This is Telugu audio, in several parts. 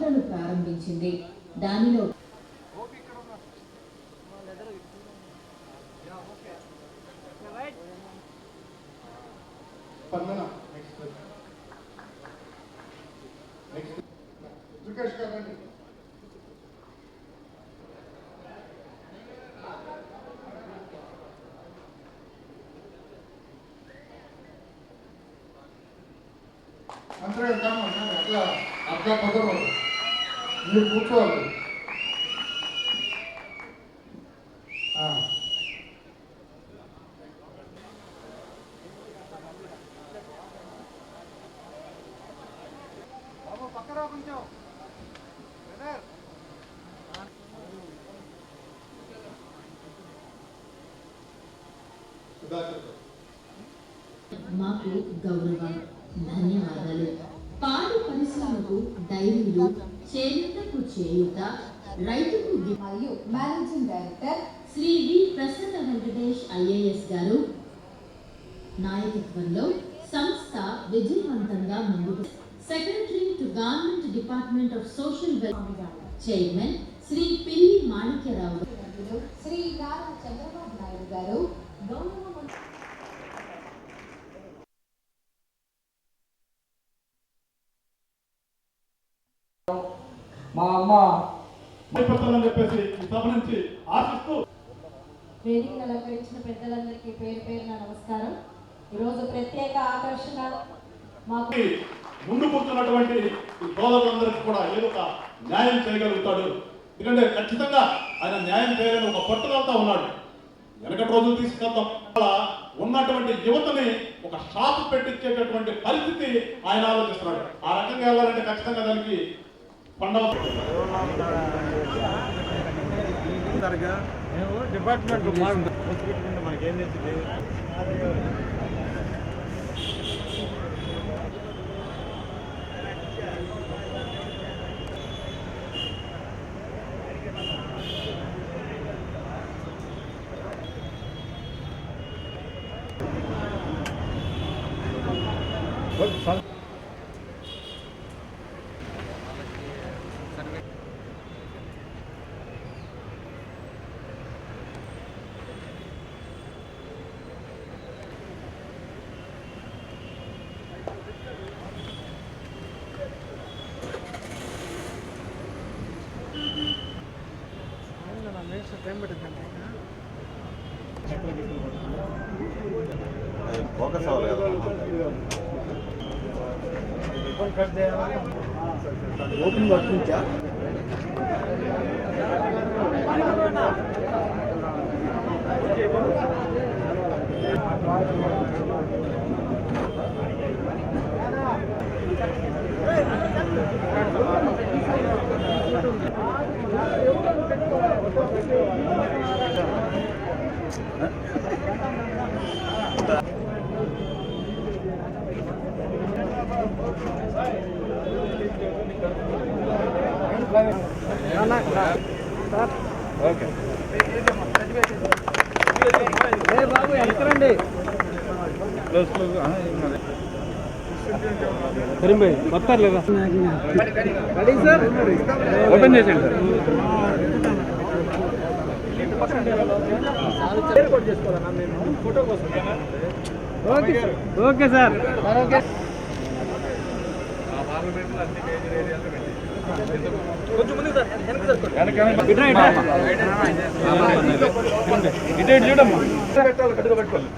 పనులను ప్రారంభించింది. దానిలో మంత్రి అట్లా అట్లా కుదరదు, మీరు కూర్చోవాలి. పక్కన కొంచెం మాకు గౌరవం, ధన్యవాదాలు. పాడి పరిశ్రమకు డైరీలు, చేనేతకు చేయూత, రైతుకు మరియు managing director Shri V Prasanna Venkatesh IAS garu నాయకత్వంలో సంస్థ విజయవంతంగా ముందుకు. Secretary to government department of social welfare chairman Shri Pilli Manikyarao, Shri Nara Chandrababu Naidu గారు, గౌరవ మా అమ్మ అయిపోతుందని చెప్పేసి ఈ సభ నుంచి ఆశిస్తూ వేదికను అలంకరించిన పెద్దలందరికీ పేరు పేరున నమస్కారం. ఈరోజు ప్రత్యేక ఆకర్షణ మాకు ముందు కూర్చున్నటువంటి ఈ సోదరులందరికీ కూడా ఏదో ఒక న్యాయం చేయగలుగుతాడు. ఎందుకంటే ఖచ్చితంగా ఆయన న్యాయం చేయాలని ఒక పట్టుదలతో ఉన్నాడు. వెనకటి రోజులు తీసుకెళ్తాం ఉన్నటువంటి యువతని ఒక షాప్ పెట్టించేటటువంటి పరిస్థితి ఆయన ఆలోచిస్తున్నాడు. ఆ రకంగా వెళ్ళాలంటే ఖచ్చితంగా దానికి డిపార్ట్మెంట్ మనకేం తెలిసింది. ఫోకస్ అవ్వాలి కదా. ఓపెన్ వర్తించా ఓకే బాబు ఎంతరండి వస్తారు లేదా ఓపెన్ చేసేయండి సార్. Okay sir. కొంచెం ముందు సార్ చూడమ్మా పెట్టుకోవాలి.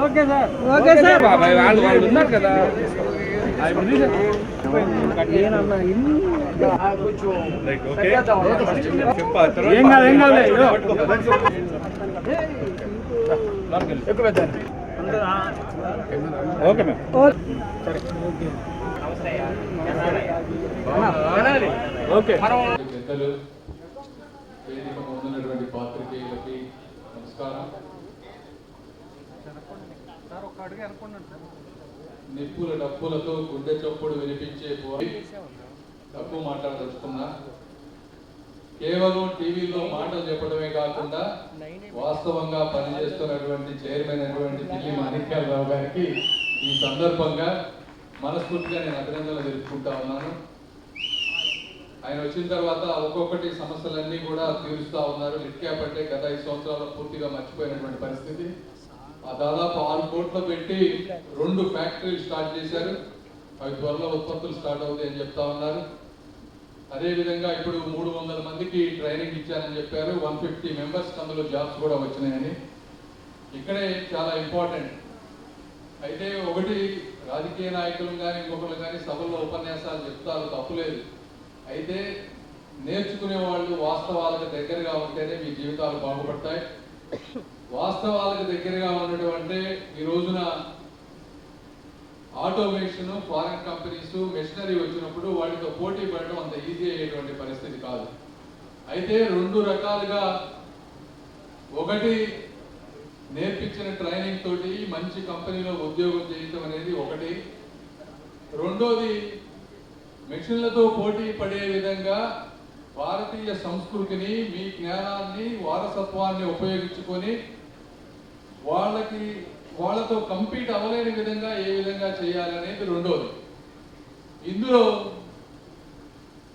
Okay sir. Okay sir. వాళ్ళు ఉన్నారు కదా ఏం కాదు ఏం కాదు ఎక్కువ ఓకే మ్యామ్. ఓకే పెద్దలు, వేదిక ముందున్నటువంటి పాత్రికేయులకి నమస్కారం. నిప్పుల డప్పులతో గుండె చప్పుడు వినిపించే తక్కువ మాట్లాడదలుచుకున్నా. కేవలం టీవీలో మాటలు చెప్పడమే కాకుండా వాస్తవంగా పనిచేస్తున్నటువంటి చైర్మన్ అయినటువంటి పిల్లి మాణిక్యాలరావు గారికి ఈ సందర్భంగా మనస్ఫూర్తిగా నేను అభినందనలు తెలుపుకుంటా ఉన్నాను. ఆయన వచ్చిన తర్వాత ఒక్కొక్కటి సమస్యలన్నీ కూడా తీరుస్తూ ఉన్నారు. లిట్ క్యాప్ అంటే గత 5 సంవత్సరాలు పూర్తిగా మర్చిపోయినటువంటి పరిస్థితి. ఆ దాదాపు 6 కోట్లు పెట్టి 2 ఫ్యాక్టరీలు స్టార్ట్ చేశారు. అవి త్వరలో ఉత్పత్తులు స్టార్ట్ అవుతాయి అని చెప్తా ఉన్నారు. అదేవిధంగా ఇప్పుడు 300 మందికి ట్రైనింగ్ ఇచ్చారని చెప్పారు. 150 మెంబర్స్కి అందులో జాబ్స్ కూడా వచ్చినాయని. ఇక్కడే చాలా ఇంపార్టెంట్. అయితే ఒకటి, రాజకీయ నాయకులు కానీ ఇంకొకరు కానీ సభల్లో ఉపన్యాసాలు చెప్తారు, తప్పులేదు. అయితే నేర్చుకునే వాళ్ళు వాస్తవాలకు దగ్గరగా ఉంటేనే మీ జీవితాలు బాగుపడతాయి. వాస్తవాలకు దగ్గరగా ఉండటం అంటే ఈ రోజున ఆటోమేషన్, ఫారెన్ కంపెనీస్, మెషినరీ వచ్చినప్పుడు వాటితో పోటీ పడడం అంత ఈజీ అయ్యేటువంటి పరిస్థితి కాదు. అయితే 2 రకాలుగా, ఒకటి నేర్పించిన ట్రైనింగ్ తోటి మంచి కంపెనీలో ఉద్యోగం చేయటం అనేది ఒకటి. రెండోది, మెషిన్లతో పోటీ పడే విధంగా భారతీయ సంస్కృతిని, మీ జ్ఞానాన్ని, వారసత్వాన్ని ఉపయోగించుకొని వాళ్ళతో కంపీట్ అవ్వలేని విధంగా ఏ విధంగా చేయాలనేది రెండోది. ఇందులో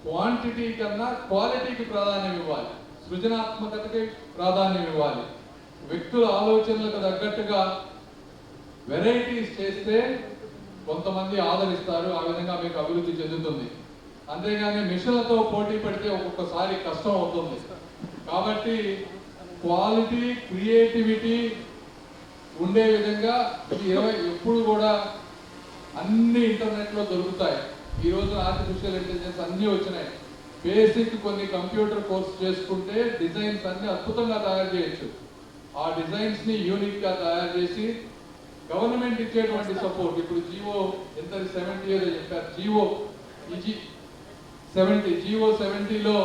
క్వాంటిటీ కన్నా క్వాలిటీకి ప్రాధాన్యం ఇవ్వాలి, సృజనాత్మకతకి ప్రాధాన్యం ఇవ్వాలి. వ్యక్తుల ఆలోచనలకు తగ్గట్టుగా వెరైటీస్ చేస్తే కొంతమంది ఆదరిస్తారు, ఆ విధంగా మీకు అభివృద్ధి చెందుతుంది. అంతేగాని మిషన్లతో పోటీ పడితే ఒక్కొక్కసారి కష్టం అవుతుంది. కాబట్టి క్వాలిటీ, క్రియేటివిటీ ఉండే విధంగా ఎప్పుడు కూడా అన్ని ఇంటర్నెట్లో దొరుకుతాయి. ఈ రోజు ఆర్టిఫిషియల్ ఇంటెలిజెన్స్ అన్నీ వచ్చినాయి. బేసిక్ కొన్ని కంప్యూటర్ కోర్స్ చేసుకుంటే డిజైన్స్ అన్ని అద్భుతంగా తయారు చేయొచ్చు. ఆ డిజైన్స్ ని యూనిక్ గా తయారు చేసి గవర్నమెంట్ ఇచ్చేటువంటి సపోర్ట్, ఇప్పుడు జియో ఎంత 70 ఏదో చెప్పారు, జియో 70లో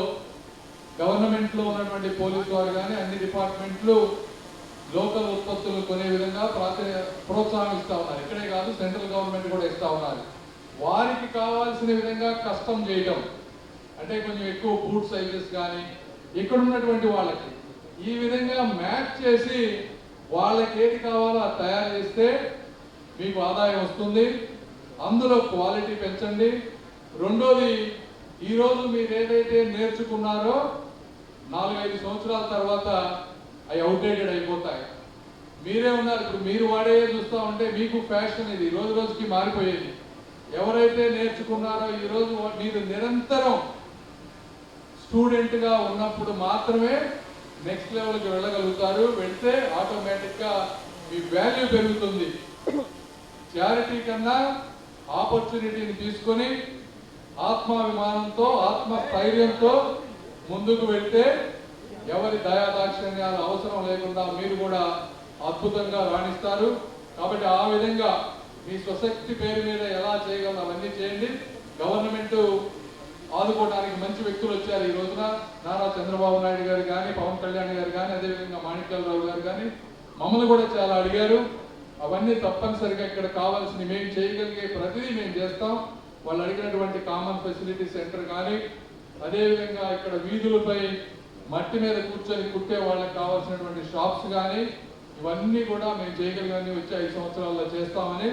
గవర్నమెంట్ లో ఉన్నటువంటి పోలీసు వారు కానీ అన్ని డిపార్ట్మెంట్లు లోకల్ ఉత్పత్తులు కొనే విధంగా ప్రోత్సాహిస్తూ ఉన్నారు. ఇక్కడే కాదు, సెంట్రల్ గవర్నమెంట్ కూడా ఇస్తూ ఉన్నారు. వారికి కావాల్సిన విధంగా కస్టమ్ చేయటం అంటే కొంచెం ఎక్కువ బూట్ సైజెస్ కానీ ఇక్కడ ఉన్నటువంటి వాళ్ళకి ఈ విధంగా మ్యాచ్ చేసి వాళ్ళకి ఏది కావాలో అది తయారు చేస్తే మీకు ఆదాయం వస్తుంది. అందులో క్వాలిటీ పెంచండి. రెండోది, ఈరోజు మీరు ఏదైతే నేర్చుకున్నారో 4-5 సంవత్సరాల తర్వాత అవి అవుట్డేటెడ్ అయిపోతాయి. మీరే ఉన్నారు, ఇప్పుడు మీరు వాడే చూస్తూ ఉంటే మీకు ఫ్యాషన్ ఇది రోజు రోజుకి మారిపోయేది. ఎవరైతే నేర్చుకున్నారో ఈరోజు మీరు నిరంతరం స్టూడెంట్గా ఉన్నప్పుడు మాత్రమే నెక్స్ట్ లెవెల్కి వెళ్ళగలుగుతారు. వెళ్తే ఆటోమేటిక్గా మీ వాల్యూ పెరుగుతుంది. చారిటీ కన్నా ఆపర్చునిటీని తీసుకొని ఆత్మాభిమానంతో, ఆత్మస్థైర్యంతో ముందుకు వెళ్తే ఎవరి దయాదాక్షిణ్యాలు అవసరం లేకుండా మీరు కూడా అద్భుతంగా రాణిస్తారు. కాబట్టి ఆ విధంగా మీ స్వశక్తి పేరు మీద ఎలా చేయగలరు అవన్నీ చేయండి. గవర్నమెంట్ ఆదుకోవడానికి మంచి వ్యక్తులు వచ్చారు ఈ రోజున. నారా చంద్రబాబు నాయుడు గారు కానీ, పవన్ కళ్యాణ్ గారు కానీ, అదేవిధంగా మాణిక్యాలరావు గారు కానీ మమ్మల్ని కూడా చాలా అడిగారు. అవన్నీ తప్పనిసరిగా ఇక్కడ కావాల్సిన మేము చేయగలిగే ప్రతిదీ మేము చేస్తాం. వాళ్ళు అడిగినటువంటి కామన్ ఫెసిలిటీ సెంటర్ కానీ, అదేవిధంగా ఇక్కడ వీధులపై మట్టి మీద కూర్చొని కుట్టే వాళ్ళకి కావాల్సినటువంటి షాప్స్ కానీ ఇవన్నీ కూడా మేము చేయగలిగినవి వచ్చే 5 సంవత్సరాల్లో చేస్తామని,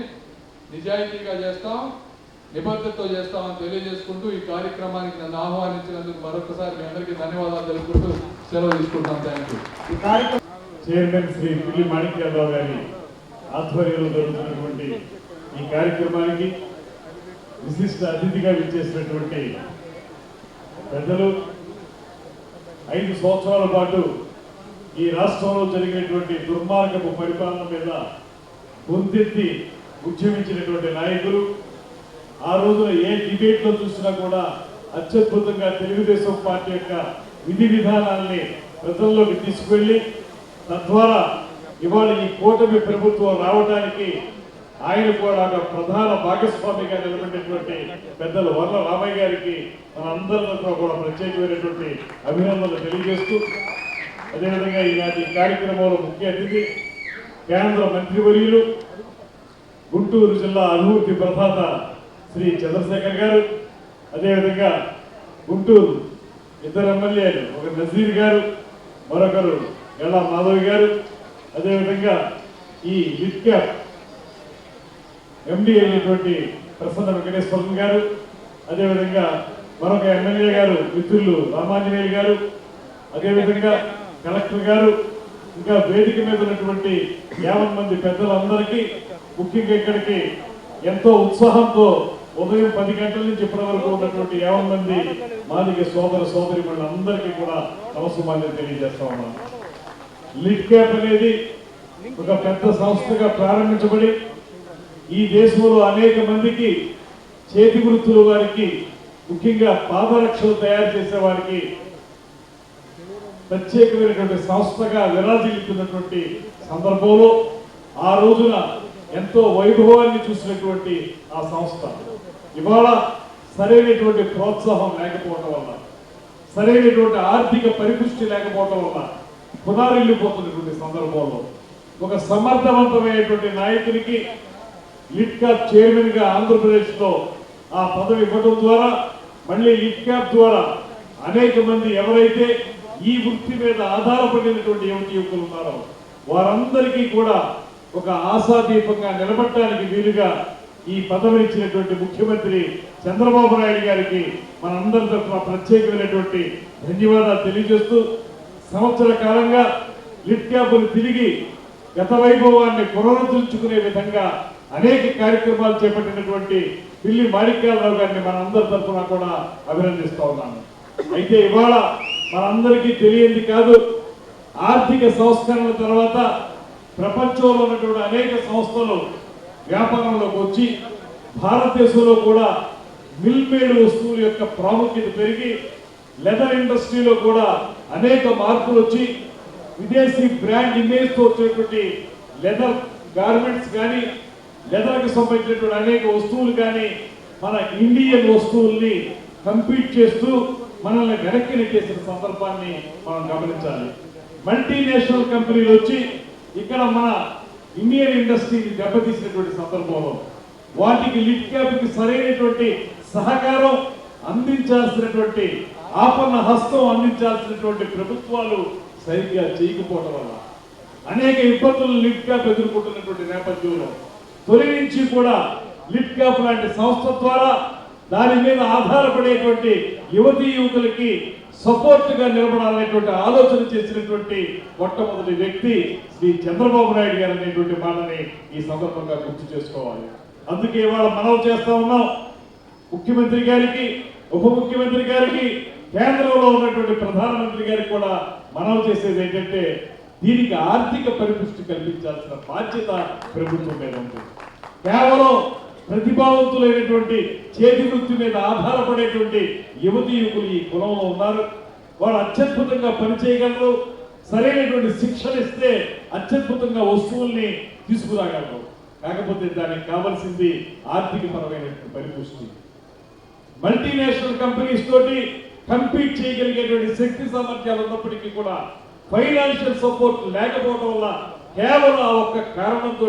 నిజాయితీగా చేస్తాం, నిబద్ధతతో చేస్తామని తెలియజేసుకుంటూ ఈ కార్యక్రమానికి నన్ను ఆహ్వానించినందుకు మరొకసారి మీ అందరికీ ధన్యవాదాలు తెలుపుకుంటూ సెలవు తీసుకుంటాం. Thank you. చైర్మన్ శ్రీ పిల్లి మాణిక్యాలరావు గారి ఆధ్వర్యంలో జరుగుతున్నటువంటి ఈ కార్యక్రమానికి విశిష్ట అతిథిగా విచ్చేసినటువంటి పెద్దలు, 5 సంవత్సరాల పాటు ఈ రాష్ట్రంలో జరిగినటువంటి దుర్మార్గపు పరిపాలన మీద గొంతెత్తి ఉద్యమించినటువంటి నాయకులు, ఆ రోజున ఏ డిబేట్లో చూసినా కూడా అత్యద్భుతంగా తెలుగుదేశం పార్టీ యొక్క విధి విధానాల్ని ప్రజల్లోకి తీసుకువెళ్ళి తద్వారా ఇవాళ ఈ కూటమి ప్రభుత్వం రావడానికి ఆయన కూడా ఒక ప్రధాన భాగస్వామిగా నిలబడినటువంటి పెద్దలు వర్ల రామయ్య గారికి మనందరితో కూడా ప్రత్యేకమైనటువంటి అభినందనలు తెలియజేస్తూ, అదేవిధంగా ఈనాటి కార్యక్రమంలో ముఖ్య అతిథి కేంద్ర మంత్రివర్యులు, గుంటూరు జిల్లా అభివృద్ధి ప్రదాత శ్రీ చంద్రశేఖర్ గారు, అదేవిధంగా గుంటూరు ఇద్దరు ఎమ్మెల్యేలు, ఒక నజీర్ గారు, మరొకరు గల్లా మాధవ్ గారు, అదేవిధంగా ఈ లిట్క్యాప్ ఎండి అయినటువంటి ప్రసన్న వెంకటేశ్వరన్ గారు, అదేవిధంగా మరొక ఎమ్మెల్యే గారు మిత్రులు రామాంజనేయులు గారు, అదేవిధంగా కలెక్టర్ గారు, ఇంకా వేదిక మీద ఉన్నటువంటి 50 మంది పెద్దలందరికీ, ముఖ్యంగా ఇక్కడికి ఎంతో ఉత్సాహంతో ఉదయం 10 గంటల నుంచి ఇప్పటి వరకు ఉన్నటువంటి 50 మంది మాదిగ సోదర సోదరి అందరికీ కూడా నమస్కారాలు తెలియజేస్తా ఉన్నాను. లిట్క్యాప్ అనేది ఒక పెద్ద సంస్థగా ప్రారంభించబడి ఈ దేశంలో అనేక మందికి చేతి వృత్తుల వారికి, ముఖ్యంగా పాదరక్షలు తయారు చేసే వారికి ప్రత్యేకమైనటువంటి సంస్థగా విరాజిల్లుతున్నటువంటి సందర్భంలో ఆ రోజున ఎంతో వైభవాన్ని చూసినటువంటి ఆ సంస్థ ఇవాళ సరైనటువంటి ప్రోత్సాహం లేకపోవడం వల్ల, సరైనటువంటి ఆర్థిక పరిపుష్టి లేకపోవడం వల్ల పునారిల్లిపోతున్నటువంటి సందర్భంలో ఒక సమర్థవంతమైనటువంటి నాయకునికి లిట్క్యాప్ చైర్మన్ గా ఆంధ్రప్రదేశ్లో ఆ పదవి ఇవ్వడం ద్వారా మళ్ళీ లిట్క్యాప్ ద్వారా అనేక మంది ఎవరైతే ఈ వృత్తి మీద ఆధారపడినటువంటి యువకులు ఉన్నారో వారందరికీ కూడా ఒక ఆశాదీపంగా నిలబడటానికి వీలుగా ఈ పదవిని ఇచ్చినటువంటి ముఖ్యమంత్రి చంద్రబాబు నాయుడు గారికి మనందరి తరఫున ప్రత్యేకమైనటువంటి ధన్యవాదాలు తెలియజేస్తూ, సంవత్సర కాలంగా లిట్క్యాప్ను తిరిగి గత వైభవాన్ని పునరుద్ధరించుకునే విధంగా అనేక కార్యక్రమాలు చేపట్టినటువంటి పిల్లి మాణిక్యాలరావు గారిని మనందరి తరఫున కూడా అభినందిస్తా ఉన్నాను. అయితే ఇవాళ మనందరికీ తెలియంది కాదు, ఆర్థిక సంస్కరణల తర్వాత ప్రపంచంలో ఉన్నటువంటి అనేక సంస్థలు వ్యాపారంలోకి వచ్చి భారతదేశంలో కూడా మిల్మేడ్ వస్తువుల యొక్క ప్రాముఖ్యత పెరిగి లెదర్ ఇండస్ట్రీలో కూడా అనేక మార్పులు వచ్చి విదేశీ బ్రాండ్ ఇమేజ్తో వచ్చేటువంటి లెదర్ గార్మెంట్స్ కానీ లెదర్కి సంబంధించినటువంటి అనేక వస్తువులు కానీ మన ఇండియన్ వస్తువుల్ని కంపీట్ చేస్తూ మనల్ని వెనక్కి నెట్టేసిన సందర్భాన్ని మనం గమనించాలి. మల్టీనేషనల్ కంపెనీలు వచ్చి ఇక్కడ మన ఇండియన్ ఇండస్ట్రీని దెబ్బతీసినటువంటి సందర్భంలో వాటికి లిట్క్యాప్కి సరైనటువంటి సహకారం అందించాల్సినటువంటి ఆపన్న హస్తం అందించాల్సినటువంటి ప్రభుత్వాలు సరిగ్గా చేయకపోవడం వల్ల అనేక ఇబ్బందులు లిట్క్యాప్ ఎదుర్కొంటున్నటువంటి నేపథ్యంలో తొలి నుంచి కూడా లిట్క్యాప్ లాంటి సంస్థ ద్వారా దాని మీద ఆధారపడేటువంటి యువతీ యువకులకి సపోర్ట్ గా నిలబడాలనేటువంటి ఆలోచన చేసినటువంటి మొట్టమొదటి వ్యక్తి శ్రీ చంద్రబాబు నాయుడు గారు అనేటువంటి మాటని ఈ సందర్భంగా గుర్తు చేసుకోవాలి. అందుకే ఇవాళ మనవి చేస్తా ఉన్నాం ముఖ్యమంత్రి గారికి, ఉప ముఖ్యమంత్రి గారికి, కేంద్రంలో ఉన్నటువంటి ప్రధానమంత్రి గారికి కూడా మనవి చేసేది ఏంటంటే దీనికి ఆర్థిక పరిపుష్టి కల్పించాల్సిన బాధ్యత ప్రభుత్వం మీద ఉంది. కేవలం ప్రతిభావంతులైనటువంటి చేతి వృత్తి మీద ఆధారపడేటువంటి యువతీ యువకులు ఈ కులంలో ఉన్నారు. వారు అత్యద్భుతంగా పనిచేయగలరు, సరైనటువంటి శిక్షణ ఇస్తే అత్యద్భుతంగా వస్తువుల్ని తీసుకురాగలరు. కాకపోతే దానికి కావాల్సింది ఆర్థిక పరమైనటువంటి పరిపుష్టి. మల్టీనేషనల్ కంపెనీస్ తోటి కంపీట్ చేయగలిగేటువంటి శక్తి సామర్థ్యాలు ఉన్నప్పటికీ కూడా ఫైనాన్షియల్ సపోర్ట్ లేకపోవడం వల్ల కేవలం ఆ ఒక్క కారణంతో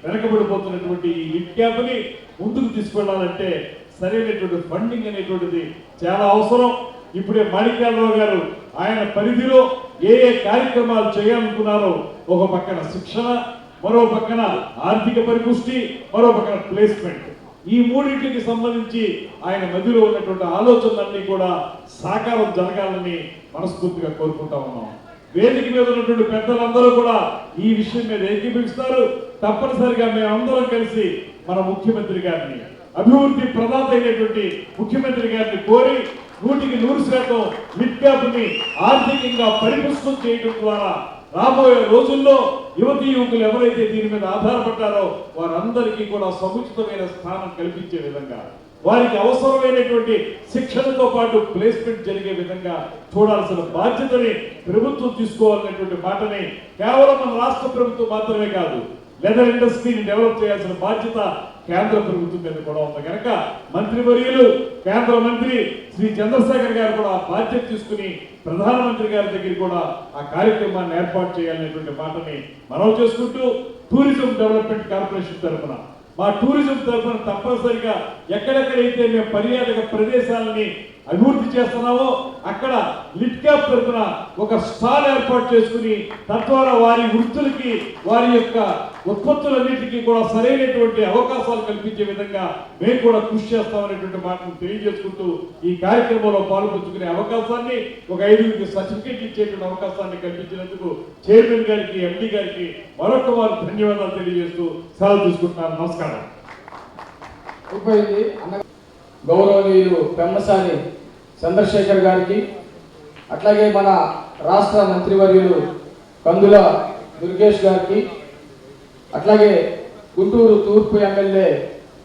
వెనకబడిపోతున్నటువంటి ఈ లిట్క్యాప్ని ముందుకు తీసుకెళ్లాలంటే సరైనటువంటి ఫండింగ్ అనేటువంటిది చాలా అవసరం. ఇప్పుడే మాణిక్యాలరావు గారు ఆయన పరిధిలో ఏ ఏ కార్యక్రమాలు చేయాలనుకున్నారో ఒక పక్కన శిక్షణ, మరో పక్కన ఆర్థిక పరిపుష్టి, మరో పక్కన ప్లేస్మెంట్, ఈ మూడింటికి సంబంధించి ఆయన మధ్యలో ఉన్నటువంటి ఆలోచనలన్నీ కూడా సాకారం జరగాలని మనస్ఫూర్తిగా కోరుకుంటా ఉన్నాం. వేదిక మీద ఉన్నటువంటి పెద్దలందరూ కూడా ఈ విషయం మీద ఏకీభవిస్తారు. తప్పనిసరిగా మేమందరం కలిసి మన ముఖ్యమంత్రి గారిని, అభివృద్ధి ప్రదాత అయినటువంటి ముఖ్యమంత్రి గారిని కోరి 100% లిట్క్యాప్ని ఆర్థికంగా పరిపుష్టం చేయడం ద్వారా రాబోయే రోజుల్లో యువతీ యువకులు ఎవరైతే దీని మీద ఆధారపడ్డారో వారందరికీ కూడా సముచితమైన స్థానం కల్పించే విధంగా, వారికి అవసరమైనటువంటి శిక్షణతో పాటు ప్లేస్మెంట్ జరిగే విధంగా చూడాల్సిన బాధ్యతని ప్రభుత్వం తీసుకోవాలనేటువంటి మాటని కేవలం మన రాష్ట్ర ప్రభుత్వం మాత్రమే కాదు, లెదర్ ఇండస్ట్రీని డెవలప్ చేయాల్సిన బాధ్యత కేంద్ర ప్రభుత్వం మీద కూడా ఉంది. కనుక మంత్రివర్యులు, కేంద్ర మంత్రి శ్రీ చంద్రశేఖర్ గారు కూడా బాధ్యత తీసుకుని ప్రధానమంత్రి గారి దగ్గర కూడా ఆ కార్యక్రమాన్ని ఏర్పాటు చేయాలనేటువంటి మాటని మనవి చేసుకుంటూ టూరిజం డెవలప్మెంట్ కార్పొరేషన్ తరఫున మా టూరిజం తరఫున తప్పనిసరిగా ఎక్కడెక్కడైతే మేము పర్యాటక ప్రదేశాలని అభివృద్ధి చేస్తున్నామో అక్కడ లిట్కాప్ తరఫున ఒక స్టాల్ ఏర్పాటు చేసుకుని తద్వారా వారి వృత్తులకి వారి యొక్క ఉత్పత్తులన్నింటికీ కూడా సరైనటువంటి అవకాశాలు కల్పించే విధంగా మేము కూడా కృషి చేస్తామనేటువంటి మాటను తెలియజేసుకుంటూ ఈ కార్యక్రమంలో పాల్పంచుకునే అవకాశాన్ని ఒక 5 సర్టిఫికేట్ ఇచ్చేటువంటి అవకాశాన్ని కల్పించినందుకు చైర్మన్ గారికి ఎండి గారికి మరొక వారు ధన్యవాదాలు తెలియజేస్తూ సెలవు తీసుకుంటున్నాను. నమస్కారం. గౌరవనీయులు పెమ్మసాని చంద్రశేఖర్ గారికి, అట్లాగే మన రాష్ట్ర మంత్రివర్యులు కందుల దుర్గేష్ గారికి, అట్లాగే గుంటూరు తూర్పు ఎమ్మెల్యే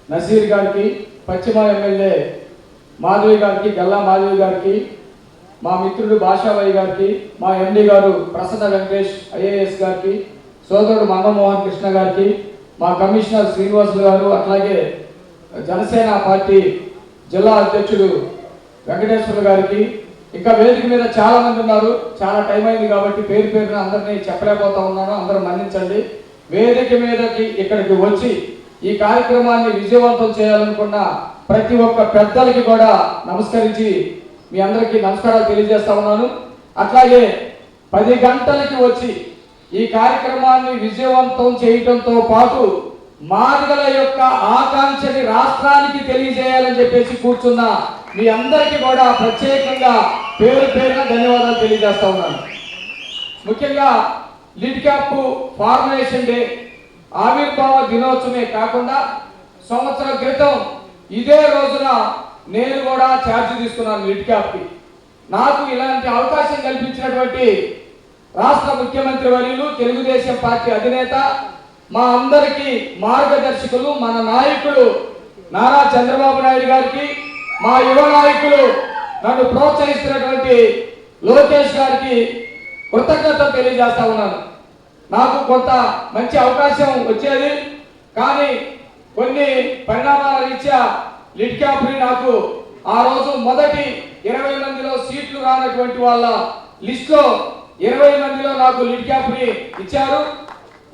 నసీర్ గారికి, పశ్చిమ ఎమ్మెల్యే మాధవి గారికి, గల్లా మాధవి గారికి, మా మిత్రుడు భాషాబాయి గారికి, మా ఎండి గారు ప్రసన్న వెంకటేష్ ఐఏఎస్ గారికి, సోదరుడు మంగమోహన్ కృష్ణ గారికి, మా కమిషనర్ శ్రీనివాసులు గారు, అట్లాగే జనసేన పార్టీ జిల్లా అధ్యక్షుడు వెంకటేశ్వర గారికి, ఇంకా వేదిక మీద చాలా మంది ఉన్నారు. చాలా టైం అయింది కాబట్టి పేరు పేరున అందరినీ చెప్పలేకపోతా ఉన్నాను, అందరూ మన్నించండి. వేదిక మీదకి ఇక్కడికి వచ్చి ఈ కార్యక్రమాన్ని విజయవంతం చేయాలనుకున్న ప్రతి ఒక్క పెద్దలకి కూడా నమస్కరించి మీ అందరికీ నమస్కారాలు తెలియజేస్తా ఉన్నాను. అట్లాగే 10 గంటలకి వచ్చి ఈ కార్యక్రమాన్ని విజయవంతం చేయడంతో పాటు మాదిగల యొక్క ఆకాంక్షని రాష్ట్రానికి తెలియజేయాలని చెప్పేసి కూర్చున్న మీ అందరికీ కూడా ప్రత్యేకంగా పేరు పేరున ధన్యవాదాలు తెలియజేస్తా ఉన్నాను. ముఖ్యంగా లిట్కాప్ ఫార్మేషన్ డే ఆవిర్భావ దినోత్సవమే కాకుండా సంవత్సరం క్రితం ఇదే రోజున నేను కూడా ఛార్జ్ తీసుకున్నాను లిట్కాప్కి. నాకు ఇలాంటి అవకాశం కల్పించినటువంటి రాష్ట్ర ముఖ్యమంత్రి వర్యులు, తెలుగుదేశం పార్టీ అధినేత, మా అందరికీ మార్గదర్శకులు, మన నాయకులు నారా చంద్రబాబు నాయుడు గారికి, మా యువ నాయకులు నన్ను ప్రోత్సహిస్తున్నటువంటి లోకేష్ గారికి కృతజ్ఞతలు తెలియజేస్తా ఉన్నాను. నాకు కొంత మంచి అవకాశం వచ్చేది, కానీ కొన్ని పరిణామాల రీత్యా లిట్కాప్ని నాకు ఆ రోజు మొదటి 20 మందిలో సీట్లు రానటువంటి వాళ్ళ లిస్ట్లో 20 మందిలో నాకు లిట్కాప్ని ఇచ్చారు.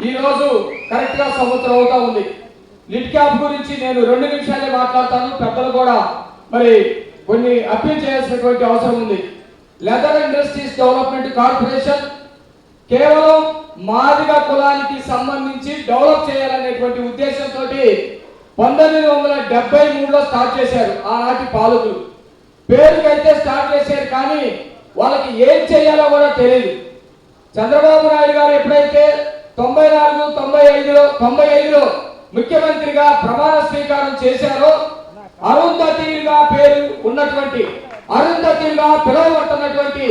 ఈ రోజు కరెక్ట్ గా సంవత్సరం అవుతా ఉంది. లిట్కాప్ గురించి నేను 2 నిమిషాలే మాట్లాడతాను. పెద్దలు కూడా మరి కొన్ని అప్పీల్ చేయాల్సినటువంటి అవసరం ఉంది. లెదర్ ఇండస్ట్రీస్ డెవలప్మెంట్ కార్పొరేషన్ కేవలం మాదిగ కులానికి సంబంధించి డెవలప్ చేయాలనేటువంటి ఉద్దేశంతో 1973లో స్టార్ట్ చేశారు ఆనాటి పాలకులు. పేరుకైతే స్టార్ట్ చేశారు, కానీ వాళ్ళకి ఏం చేయాలో కూడా తెలియదు. చంద్రబాబు నాయుడు గారు ఎప్పుడైతే 95లో ముఖ్యమంత్రిగా ప్రమాణ స్వీకారం చేశారో, అరుంధతిగా పేరు ఉన్నటువంటి, అరుంధతిగా పిలువబడుతున్నటువంటి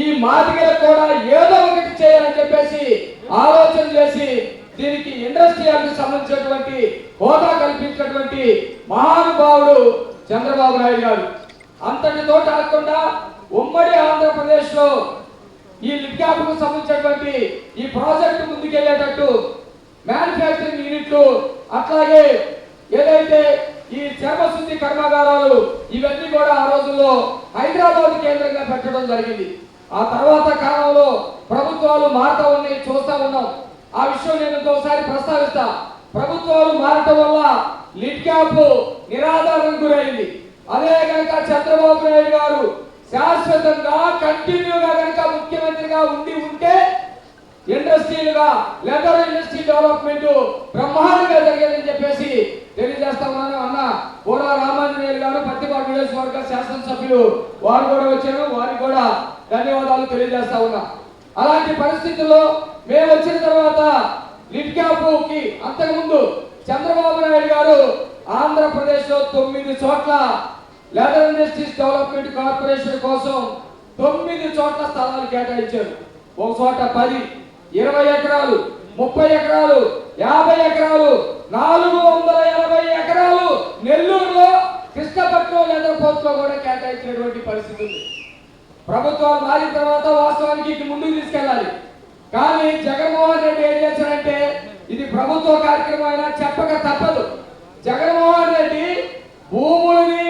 ఈ మాదిగలకు కూడా ఏదో ఒకటి చేయాలని చెప్పేసి ఆలోచన చేసి దీనికి ఇండస్ట్రియల్కి సంబంధించినటువంటి హోదా కల్పించినటువంటి మహానుభావుడు చంద్రబాబు నాయుడు గారు. అంతటితో కాకుండా ఉమ్మడి ఆంధ్రప్రదేశ్ లో ఈ లిట్కాప్కు సంబంధించినటువంటి ఈ ప్రాజెక్టు ముందుకెళ్లేటట్టు మ్యానుఫ్యాక్చరింగ్ యూనిట్లు, అట్లాగే ఏదైతే ఈ చర్మశుద్ధి కర్మాగారాలు, ఇవన్నీ కూడా ఆ రోజుల్లో హైదరాబాద్ కేంద్రంగా పెట్టడం జరిగింది. ఆ తర్వాత కాలంలో ప్రభుత్వాలు మారుతా ఉన్నాయి, చూస్తా ఉన్నాం. ఆ విషయం నేను ఇంకోసారి ప్రస్తావిస్తా. ప్రభుత్వాలు మారటం వల్ల లిట్కాప్ నిరాధారణకు గురైంది. అదే కనుక చంద్రబాబు నాయుడు గారు శాశ్వతంగా కంటిన్యూగా కనుక ముఖ్యమంత్రిగా ఉంటే ఇండస్ట్రీలుగా లెదర్ ఇండస్ట్రీ డెవలప్మెంట్ బ్రహ్మాండంగా జరిగేదని చెప్పేసి తెలియజేస్తా ఉన్నాను. అన్న కోడా రామాంజనేయులు గారు పత్తిపాడు నియోజకవర్గ శాసనసభ్యులు వారు కూడా వచ్చారు, వారికి కూడా ధన్యవాదాలు తెలియజేస్తా ఉన్నా. అలాంటి పరిస్థితుల్లో మేము వచ్చిన తర్వాత లిట్కాప్కి అంతకుముందు చంద్రబాబు నాయుడు గారు ఆంధ్రప్రదేశ్ లో 9 చోట్ల లెదర్ ఇండస్ట్రీస్ డెవలప్మెంట్ కార్పొరేషన్ కోసం 9 చోట్ల స్థలాలు కేటాయించారు. ఒక చోట 10, 20 ఎకరాలు, 30 ఎకరాలు, 50 ఎకరాలు, 480 ఎకరాలు నెల్లూరులో కృష్ణపట్నం లెదర్ పోర్ట్ లో కూడా కేటాయించినటువంటి పరిస్థితి ఉంది. ప్రభుత్వాలు మారిన తర్వాత వాస్తవానికి ఇది ముందుకు తీసుకెళ్ళాలి. కానీ జగన్మోహన్ రెడ్డి ఏం చేశారంటే, ఇది ప్రభుత్వ కార్యక్రమం అయినా చెప్పక తప్పదు. జగన్మోహన్ రెడ్డి భూముల్ని,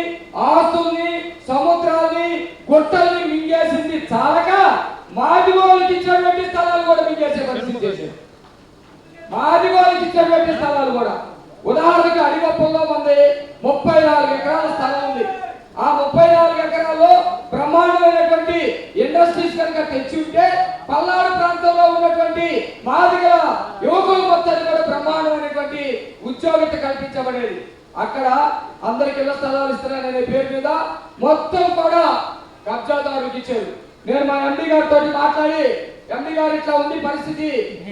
ఆస్తుల్ని, సముద్రాల్ని, గుట్టల్ని మింగేసింది చాలక మాదిగోళ్ళకి ఇచ్చినటువంటి స్థలాలు కూడా మింగేసే పరిస్థితి చేశారు. మాదిగోళ్ళకి ఇచ్చినటువంటి స్థలాలు కూడా ఉదాహరణకు అడిగొప్పలో మంది 34 ఎకరాల స్థలం ఉంది. ఆ 34 ఎకరాల్లో బ్రహ్మాండమైనటువంటి ఇండస్ట్రీస్ కనుక తెచ్చి ఉంటే పల్నాడు ప్రాంతంలో ఉన్నటువంటి మాదిగల యువకులు మొత్తాన్ని కూడా బ్రహ్మాండమైనటువంటి ఉద్యోగిత కల్పించబడేది. అక్కడ అందరికి ఇళ్ల స్థలాలు ఇస్తున్నారనే పేరు మీద మొత్తం కూడా కబ్జాదారులకు ఇచ్చారు. నేను మా ఎండి గారితో మాట్లాడి, ఎండి గారు ఇట్లా ఉంది పరిస్థితి,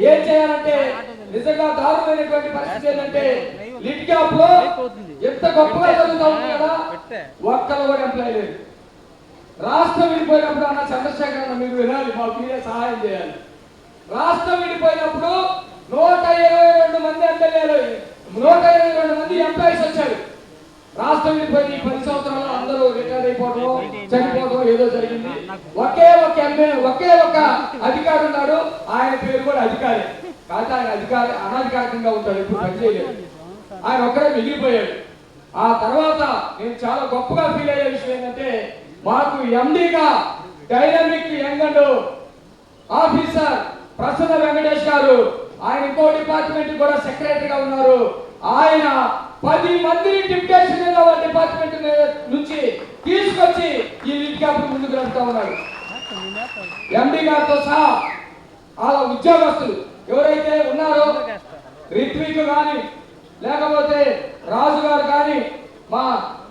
ఏం చేయాలంటే నిజంగా దారుణమైనటువంటి పరిస్థితి ఏంటంటే లిట్ క్యాప్ లో ఎంత గొప్పగా జరుగుతా ఉంది కదా, ఒక్కరు కూడా ఎంప్లాయ్ లేదు. రాష్ట్రం విడిపోయినప్పుడు అన్న చంద్రశేఖర్ అన్న మీరు వినాలి, మాకు మీరే సహాయం చేయాలి. రాష్ట్రం విడిపోయినప్పుడు 122 మంది ఎమ్మెల్యేలు, 122 మంది ఎంప్లాయీస్ వచ్చారు. రాష్ట్రం విడిపోయిన ఈ 10 సంవత్సరాలు అందరూ రిటైర్ అయిపోవడం, చనిపోవడం ఏదో జరిగింది. ఒకే ఒక ఎమ్మెల్యే, ఒకే ఒక అధికారి ఉన్నాడు. ఆయన పేరు కూడా అధికారి కాదు, ఆయన అధికారి అనధికారికంగా ఉంటాడు, ఎప్పుడు పనిచేయలేదు. ఆయన ఒక్కడే మిగిలిపోయాడు. ఆ తర్వాత నేను చాలా గొప్పగా ఫీల్ అయ్యే విషయం ఏంటంటే మాకు ఎండీగా dynamic young and officer Prasanna Venkatesh గారు, ఆయన ఇంకో డిపార్ట్మెంట్ కూడా సెక్రటరీగా ఉన్నారు. ఆయన 10 మందిని డిప్యూటేషన్ మీద డిపార్ట్మెంట్ నుంచి తీసుకొచ్చి ఈ లిట్ క్యాప్ ముందుకు నడుపుతా ఉన్నారు. ఎండి గారితో సహా వాళ్ళ ఉద్యోగస్తులు ఎవరైతే ఉన్నారో, రిత్విక్ కానీ లేకపోతే రాజు గారు కానీ, మా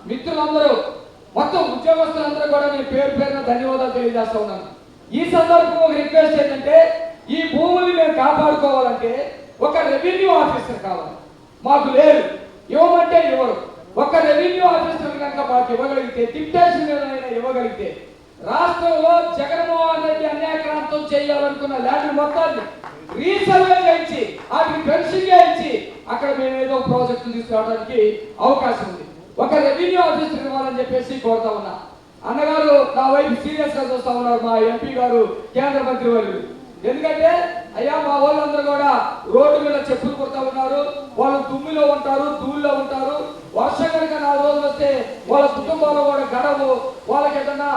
మిత్రులందరూ మొత్తం ఉద్యోగస్తులందరూ కూడా నేను పేరు పేరున ధన్యవాదాలు తెలియజేస్తా ఉన్నాను. ఈ సందర్భంలో ఒక రిక్వెస్ట్ ఏంటంటే ఈ భూముల్ని మేము కాపాడుకోవాలంటే ఒక రెవెన్యూ ఆఫీసర్ కావాలి. మాకు లేరు, ఇవ్వమంటే ఇవ్వరు. ఒక రెవెన్యూ ఆఫీసర్ కనుక మాకు ఇవ్వగలిగితే, డిప్యూటేషన్ మీద ఇవ్వగలిగితే, రాష్ట్రంలో జగన్మోహన్ రెడ్డి అన్యాక్రాంతం చేయాలనుకున్న ల్యాండ్ మొత్తాన్ని రీసర్వే చేయించి వాటికి పెన్షన్ చేయించి అక్కడ మేము ఏదో ప్రాజెక్టులు తీసుకురావడానికి అవకాశం ఉంది. ఒక రెవెన్యూ ఆఫీసర్ ఇవ్వాలని చెప్పేసి కోరుతా ఉన్నా. అన్నగారు నా వైపు సీరియస్ గా చూస్తా ఉన్నారు, మా ఎంపీ గారు, కేంద్ర మంత్రి వాళ్ళు. ఎందుకంటే అయ్యా మా వాళ్ళందరూ కూడా రోడ్డు మీద చెప్పులు కొడతా ఉన్నారు, వాళ్ళు దుమ్మిలో ఉంటారు, ధూళిలో ఉంటారు. వర్షం కనుక 4 రోజులు వస్తే వాళ్ళ కుటుంబాల్లో కూడా గడవు. వాళ్ళకి ఏదన్నా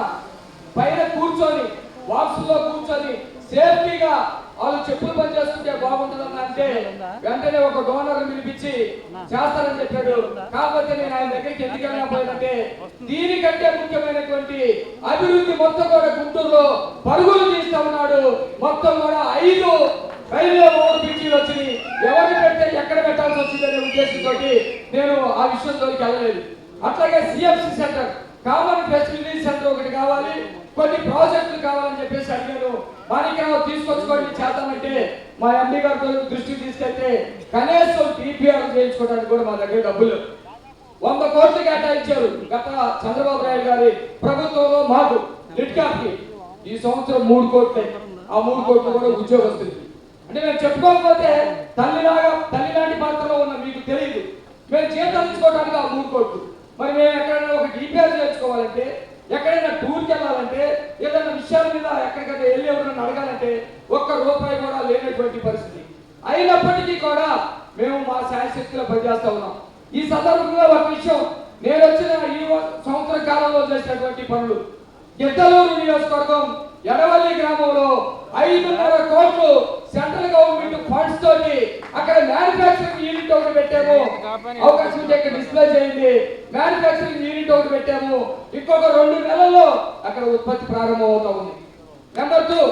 పైన కూర్చొని బాక్సుల్లో కూర్చొని సేఫ్టీగా వాళ్ళు చెప్పులు పని చేసుకుంటే బాగుంటుందని అంటే వెంటనే ఒక డోనర్ పిలిపించి చేస్తారని చెప్పాడు. కాకపోతే నేను ఆయన దగ్గరికి ఎందుకు వెళ్ళకపోయిందంటే దీనికంటే ముఖ్యమైనటువంటి అభివృద్ధి మొత్తం కూడా గుంటూరులో పరుగులు తీస్తా ఉన్నాడు. మొత్తం కూడా 5 రైల్వే ఓవర్ బ్రిడ్జీలు వచ్చి ఎవరిని పెడితే ఎక్కడ పెట్టాల్సి వచ్చిందనే ఉద్దేశంతో నేను ఆ విషయంలోకి వెళ్ళలేదు. అట్లాగే CFC centre, common facility centre ఒకటి కావాలి, కొన్ని ప్రాజెక్టులు కావాలని చెప్పేసి అడిగాను. మాణిక్యరావు తీసుకొచ్చుకోండి చేద్దామంటే మా ఎండి గారితో దృష్టికి తీసుకెళ్తే కనీసం టీపీఆర్ చేయించుకోవడానికి కూడా మా దగ్గర డబ్బులు 100 కోట్లు కేటాయించారు గత చంద్రబాబు నాయుడు గారి ప్రభుత్వంలో మాకు లిట్ క్యాప్ కి. ఈ సంవత్సరం 3 కోట్లు, ఆ 3 కోట్లు కూడా ఉద్యోగస్తులు. అంటే మేము చెప్పుకోకపోతే తల్లి లాంటి పాత్రలో ఉన్న మీకు తెలియదు. మేము జీతాలు ఇచ్చుకోవడానికి ఆ 3 కోట్లు. మరి మేము ఎక్కడైనా ఒక టీపీఆర్ చేయించుకోవాలంటే, ఎక్కడైనా టూర్కి వెళ్ళాలంటే, ఏదైనా విషయాల మీద ఎక్కడికైనా వెళ్ళి ఎవరైనా అడగాలంటే ₹1 కూడా లేనటువంటి పరిస్థితి. అయినప్పటికీ కూడా మేము మా శాయశక్తిలో పనిచేస్తా ఉన్నాం. ఈ సందర్భంగా ఒక విషయం, నేను వచ్చిన ఈ సంవత్సర కాలంలో చేసినటువంటి పనులు, గిద్దలూరు నియోజకవర్గం ఎడవల్లి గ్రామంలో 5.5 కోట్లు సెంట్రల్ గవర్నమెంట్ ఫండ్స్ తోటి అక్కడ మ్యానుఫ్యాక్చరింగ్ యూనిట్ ఒకటి పెట్టాము. అవకాశం ఉంటే ఇక్కడ డిస్ప్లే చేయండి. మ్యానుఫ్యాక్చరింగ్ యూనిట్ ఒకటి పెట్టాము. ఇంకొక 2 నెలల్లో అక్కడ ఉత్పత్తి ప్రారంభం అవుతా ఉంది. నెంబర్ 2,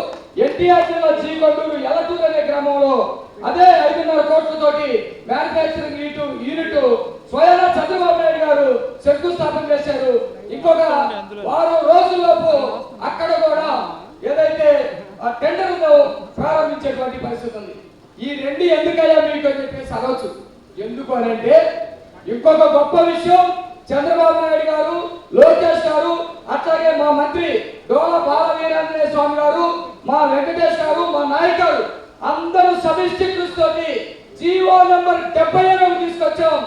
ఎన్టీఆర్ జిల్లా జీకొండూరు ఎలటూరు అనే గ్రామంలో అదే 5.5 కోట్లతోటి మ్యానుఫ్యాక్చరింగ్ యూనిట్ స్వయంగా చంద్రబాబు నాయుడు గారు శంకుస్థాపన చేశారు. ఇంకొక 6 రోజుల్లోపు అక్కడ కూడా ఏదైతే టెండర్ ఉందో ప్రారంభించేటువంటి పరిస్థితి ఉంది. ఈ 2 ఎందుకయ్యా మీకు అని చెప్పేసి అనవచ్చు. ఎందుకు అని అంటే ఇంకొక గొప్ప విషయం, చంద్రబాబు నాయుడు గారు, లోకేష్ గారు, అట్లాగే మా మంత్రి డోల బాలవీరాంజనేయ స్వామి గారు, మా వెంకటేష్ గారు, మా నాయక్ గారు అందరూ సమిష్టి కృషితోటి జీవో నంబర్ 70 తీసుకొచ్చాం.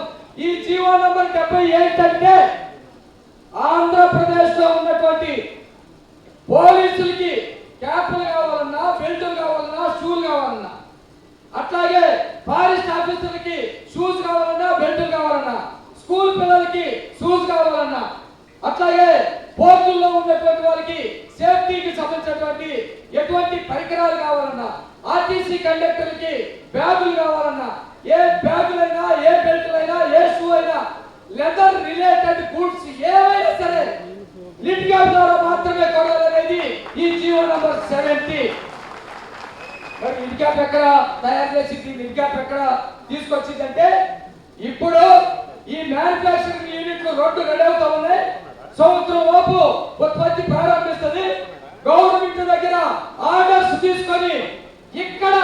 ఈ జీవో నంబర్ 70 ఏంటంటే ఆంధ్రప్రదేశ్ లో ఉన్నటువంటి పోలీసులకి క్యాప్లు కావాలన్నా, బెల్టులు కావాలన్నా, షూలు కావాలన్నా, అట్లాగే ఫారెస్ట్ ఆఫీసర్లకి షూస్ కావాలన్నా, బెల్టులు కావాలన్నా, స్కూల్ పిల్లలకి షూస్ కావాలన్నా, అట్లాగే పోర్టుల్లో ఉన్నటువంటి వాళ్ళకి సేఫ్టీకి సంబంధించినటువంటి ఎటువంటి పరికరాలు కావాలన్నా, ఆర్టీసీ కండక్టర్లకి బ్యాగులు కావాలన్నా, ఏ బ్యాగులైనా, ఏ బెల్ట్లైనా, ఏ షూ అయినా, లెదర్ రిలేటెడ్ గూడ్స్ ఏవైనా సరే లిడ్ క్యాప్ ద్వారా మాత్రమే కొనాలనేది ఈ జీవో నంబర్ 70. మరి లిడ్ క్యాప్ ఎక్కడ తయారు చేసింది, లిడ్ క్యాప్ ఎక్కడ తీసుకొచ్చిందంటే ఇప్పుడు ఈ మ్యానుఫ్యాక్చరింగ్ యూనిట్లు 2 రెడీ అవుతా ఉన్నాయి. సంవత్సరం లోపు ఉత్పత్తి ప్రారంభిస్తుంది. గవర్నమెంట్ దగ్గర ఆర్డర్స్ తీసుకొని ఇక్కడ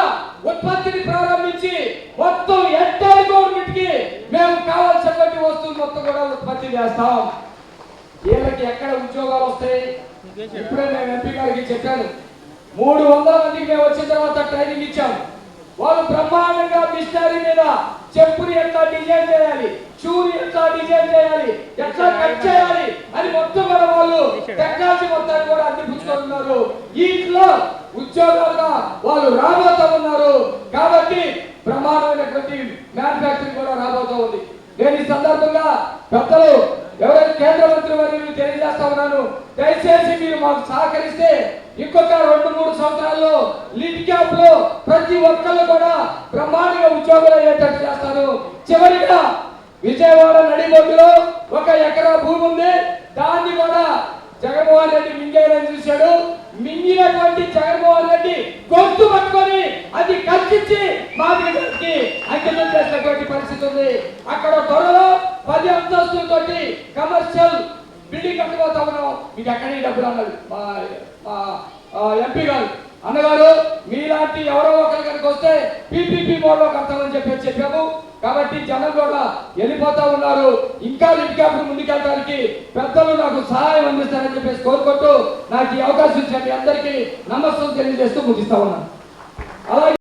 ఉత్పత్తిని ప్రారంభించి మొత్తం ఎంటైర్ గవర్నమెంట్ కి మేము కావాల్సినటువంటి వస్తువులు మొత్తం కూడా ఉత్పత్తి చేస్తాం. వీళ్ళకి ఎక్కడ ఉద్యోగాలు వస్తాయి? ఇప్పుడే మేము ఎంపీ గారికి చెప్పాను, 300 మందికి మేము వచ్చిన తర్వాత ట్రైనింగ్ ఇచ్చాం. వాళ్ళు బ్రహ్మాండంగా మిషనరీ మీద చెప్పుని ఎట్లా డిజైన్ చేయాలి, షూని ఎట్లా డిజైన్ చేయాలి, ఎట్లా కట్ చేయాలి అని మొత్తం కూడా వాళ్ళు టెక్నాలజీ మొత్తాన్ని కూడా అందిపుచ్చుకుంటున్నారు. ఇంట్లో ఉద్యోగాలుగా వాళ్ళు రాబోతా ఉన్నారు. కాబట్టి బ్రహ్మాండమైనటువంటి మ్యానుఫ్యాక్చరింగ్ కూడా రాబోతా ఉంది. నేను ఈ సందర్భంగా పెద్దలు ఎవరైతే కేంద్ర మంత్రి వర్యులు తెలియజేస్తా ఉన్నాను, దయచేసి మీరు మాకు సహకరిస్తే ఇంకొక 2-3 సంవత్సరాల్లో లిడ్ క్యాప్ లో ప్రతి ఒక్కళ్ళు కూడా బ్రహ్మాండంగా ఉద్యోగాలు అయ్యేటట్టు చేస్తారు. చివరిగా విజయవాడ నడిబొడ్డులో 1 ఎకరా భూమి ఉంది. దాన్ని కూడా జగన్మోహన్ రెడ్డి మింగేయాలని చూశాడు. మింగినటువంటి జగన్మోహన్ రెడ్డి గొంతు పట్టుకొని అది కల్పించి మాదిరికి అంకితం చేసినటువంటి పరిస్థితి ఉంది. అక్కడ త్వరలో 10 అంతస్తులతోటి కమర్షియల్ బిల్డింగ్ కట్టుకోతా ఉన్నాం. మీకు ఎక్కడి డబ్బులు అన్నది మా ఎంపీ గారు అన్నగారు, మీలాంటి ఎవరో ఒకరి కనుక వస్తే పీపీపీ మోడ్లో కడతామని చెప్పాము. కాబట్టి జనం కూడా వెళ్ళిపోతా ఉన్నారు. ఇంకా లిడ్ క్యాప్ ముందుకెళ్ళడానికి పెద్దలు నాకు సహాయం అందిస్తారని చెప్పేసి కోరుకుంటూ నాకు ఈ అవకాశం ఇచ్చిన మీ అందరికీ నమస్కారం తెలియజేస్తూ ముగిస్తా ఉన్నాను. అలాగే